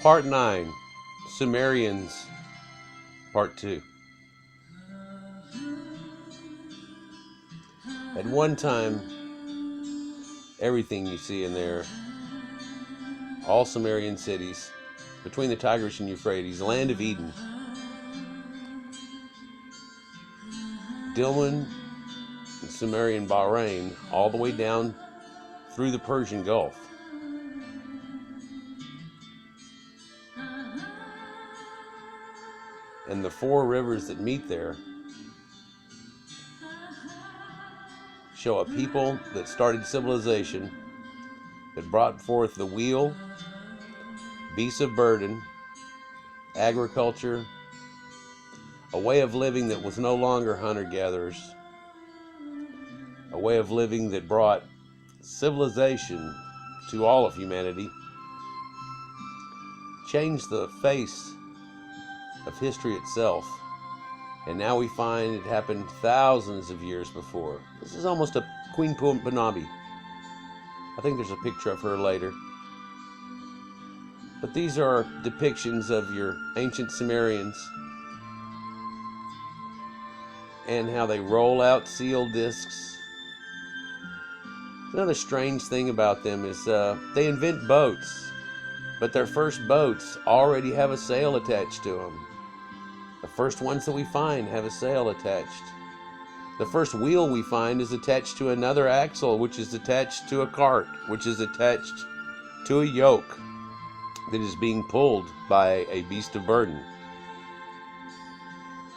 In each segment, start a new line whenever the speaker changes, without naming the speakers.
Part 9, Sumerians, Part 2. At one time, everything you see in there, all Sumerian cities, between the Tigris and Euphrates, land of Eden, Dilmun and Sumerian Bahrain, all the way down through the Persian Gulf. And the 4 rivers that meet there show a people that started civilization, that brought forth the wheel, beasts of burden, agriculture, a way of living that was no longer hunter-gatherers, a way of living that brought civilization to all of humanity, changed the face of history itself. And now we find it happened thousands of years before. This is almost a Queen Punabi. I think there's a picture of her later. But these are depictions of your ancient Sumerians and how they roll out sealed discs. Another strange thing about them is they invent boats, but their first boats already have a sail attached to them. The first ones that we find have a sail attached. The first wheel we find is attached to another axle, which is attached to a cart, which is attached to a yoke that is being pulled by a beast of burden.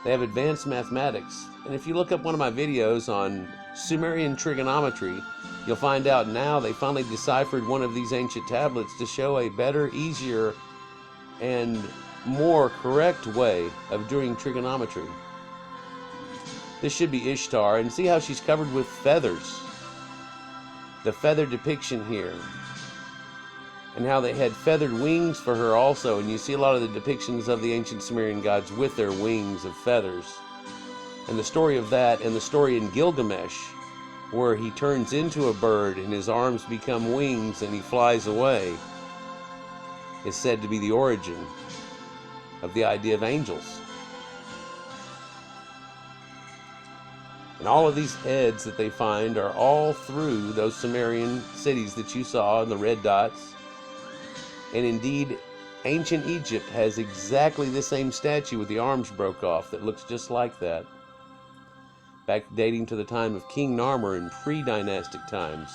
They have advanced mathematics. And if you look up one of my videos on Sumerian trigonometry, you'll find out now they finally deciphered one of these ancient tablets to show a better, easier, and more correct way of doing trigonometry. This should be Ishtar, and see how she's covered with feathers. The feather depiction here, and how they had feathered wings for her also, and you see a lot of the depictions of the ancient Sumerian gods with their wings of feathers. And the story of that, and the story in Gilgamesh, where he turns into a bird and his arms become wings and he flies away, is said to be the origin of the idea of angels. And all of these heads that they find are all through those Sumerian cities that you saw in the red dots. And indeed, ancient Egypt has exactly the same statue with the arms broke off that looks just like that, back dating to the time of King Narmer in pre-dynastic times.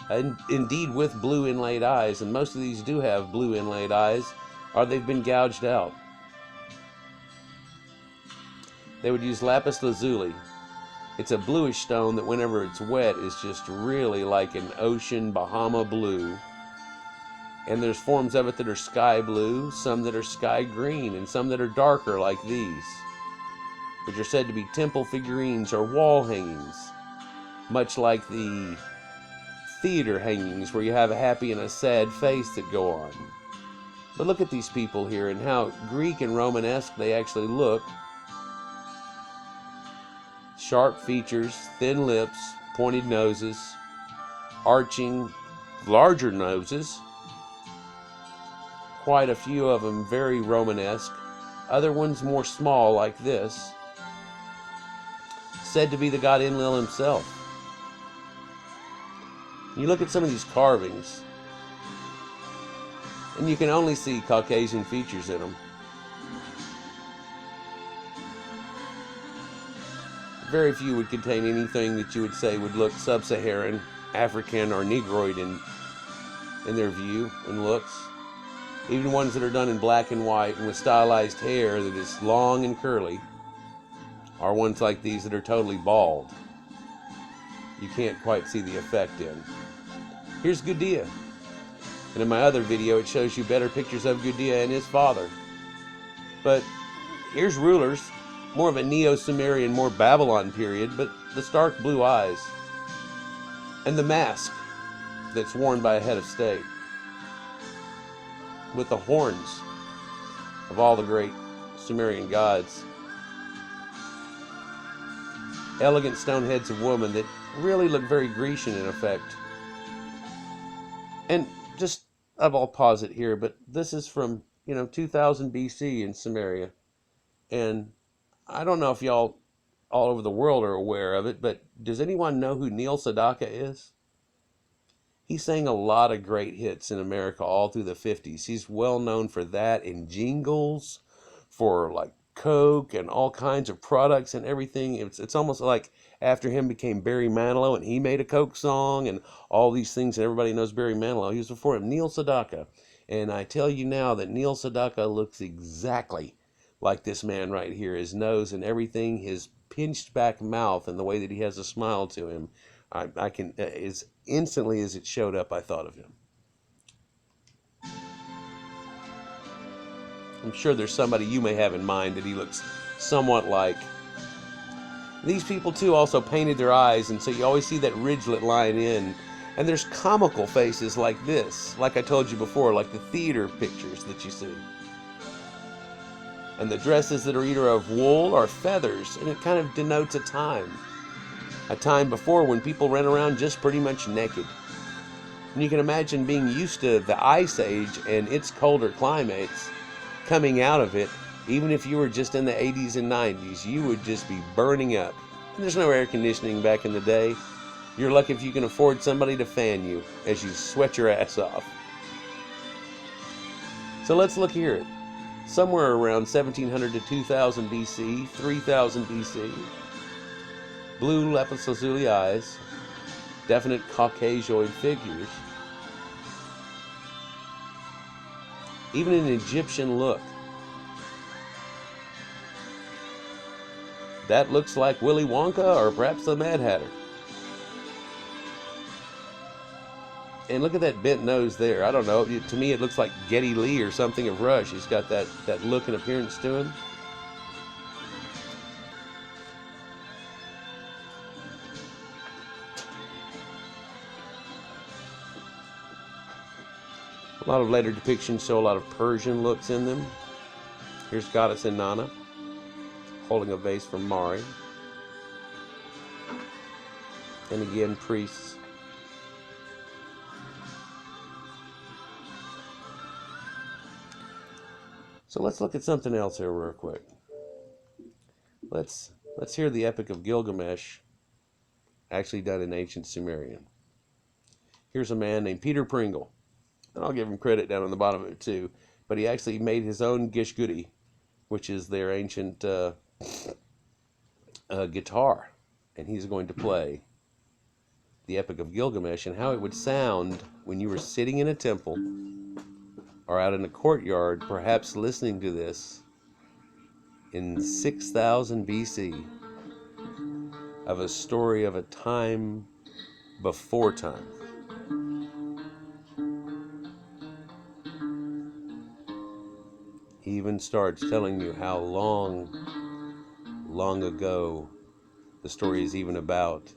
And indeed with blue inlaid eyes, and most of these do have blue inlaid eyes, or they've been gouged out. They would use lapis lazuli. It's a bluish stone that whenever it's wet is just really like an ocean Bahama blue. And there's forms of it that are sky blue, some that are sky green, and some that are darker like these, which are said to be temple figurines or wall hangings, much like the theater hangings where you have a happy and a sad face that go on. But look at these people here and how Greek and Romanesque they actually look. Sharp features, thin lips, pointed noses, arching, larger noses. Quite a few of them very Romanesque. Other ones more small like this. Said to be the god Enlil himself. You look at some of these carvings, and you can only see Caucasian features in them. Very few would contain anything that you would say would look sub-Saharan, African, or Negroid in their view and looks. Even ones that are done in black and white and with stylized hair that is long and curly are ones like these that are totally bald. You can't quite see the effect in. Here's Gudea. And in my other video, it shows you better pictures of Gudea and his father. But here's rulers, more of a Neo-Sumerian, more Babylon period, but the stark blue eyes. And the mask that's worn by a head of state, with the horns of all the great Sumerian gods. Elegant stone heads of women that really look very Grecian in effect. And just I'll pause it here, but this is from 2000 BC in Samaria, and I don't know if y'all all over the world are aware of it, but does anyone know who Neil Sedaka is? He sang a lot of great hits in America all through the 50s. He's well known for that and jingles for like Coke and all kinds of products and everything. It's almost like after him became Barry Manilow and he made a Coke song and all these things, and everybody knows Barry Manilow. He was before him, Neil Sedaka. And I tell you now that Neil Sedaka looks exactly like this man right here. His nose and everything, his pinched back mouth and the way that he has a smile to him. I can, as instantly as it showed up, I thought of him. I'm sure there's somebody you may have in mind that he looks somewhat like. These people too also painted their eyes, and so you always see that ridgelet line in. And there's comical faces like this, like I told you before, like the theater pictures that you see. And the dresses that are either of wool or feathers, and it kind of denotes a time. A time before when people ran around just pretty much naked. And you can imagine being used to the Ice Age and its colder climates, coming out of it, even if you were just in the 80s and 90s, you would just be burning up. And there's no air conditioning back in the day. You're lucky if you can afford somebody to fan you as you sweat your ass off. So let's look here. Somewhere around 1700 to 2000 BC, 3000 BC, blue lapis lazuli eyes, definite Caucasoid figures, even an Egyptian look. That looks like Willy Wonka or perhaps the Mad Hatter. And look at that bent nose there. I don't know. To me, it looks like Geddy Lee or something of Rush. He's got that look and appearance to him. A lot of later depictions show a lot of Persian looks in them. Here's Goddess Inanna holding a vase from Mari. And again, priests. So let's look at something else here real quick. Let's hear the Epic of Gilgamesh, actually done in ancient Sumerian. Here's a man named Peter Pringle, and I'll give him credit down on the bottom of it too, but he actually made his own gishgudi, which is their ancient guitar, and he's going to play the Epic of Gilgamesh and how it would sound when you were sitting in a temple or out in a courtyard, perhaps listening to this in 6000 BC of a story of a time before time. He even starts telling you how long ago the story is even about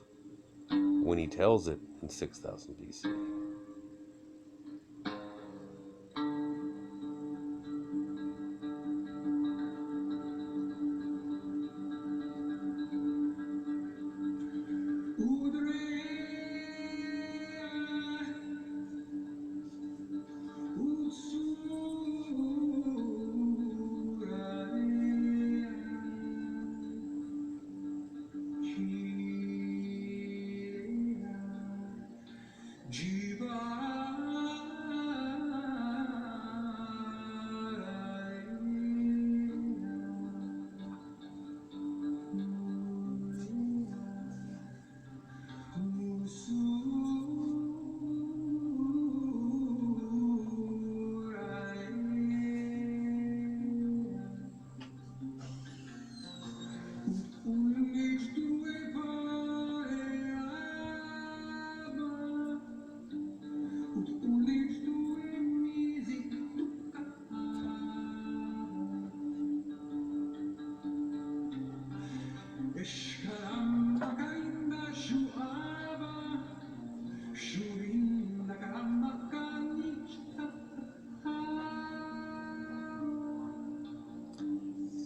when he tells it in 6000 BC.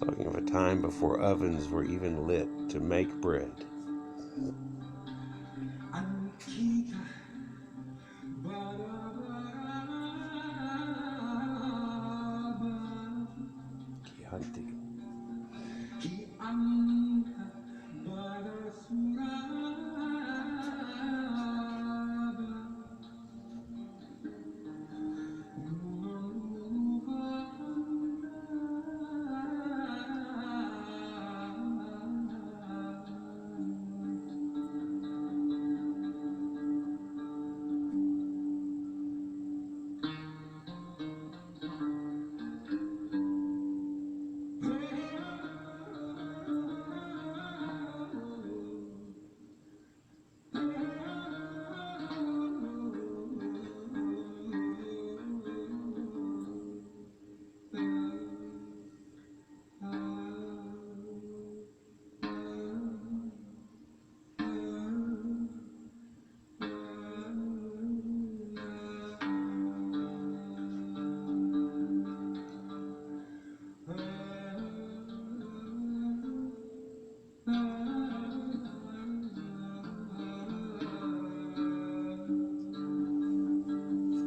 Talking of a time before ovens were even lit to make bread. hunting.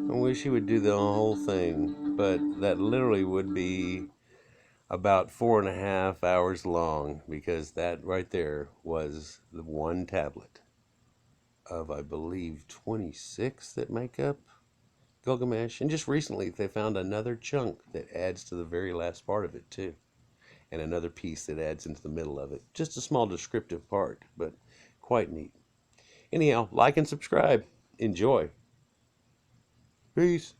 I wish he would do the whole thing, but that literally would be about 4.5 hours long, because that right there was the one tablet of, I believe, 26 that make up Gilgamesh. And just recently they found another chunk that adds to the very last part of it too, and another piece that adds into the middle of it. Just a small descriptive part, but quite neat. Anyhow, like and subscribe. Enjoy. Peace.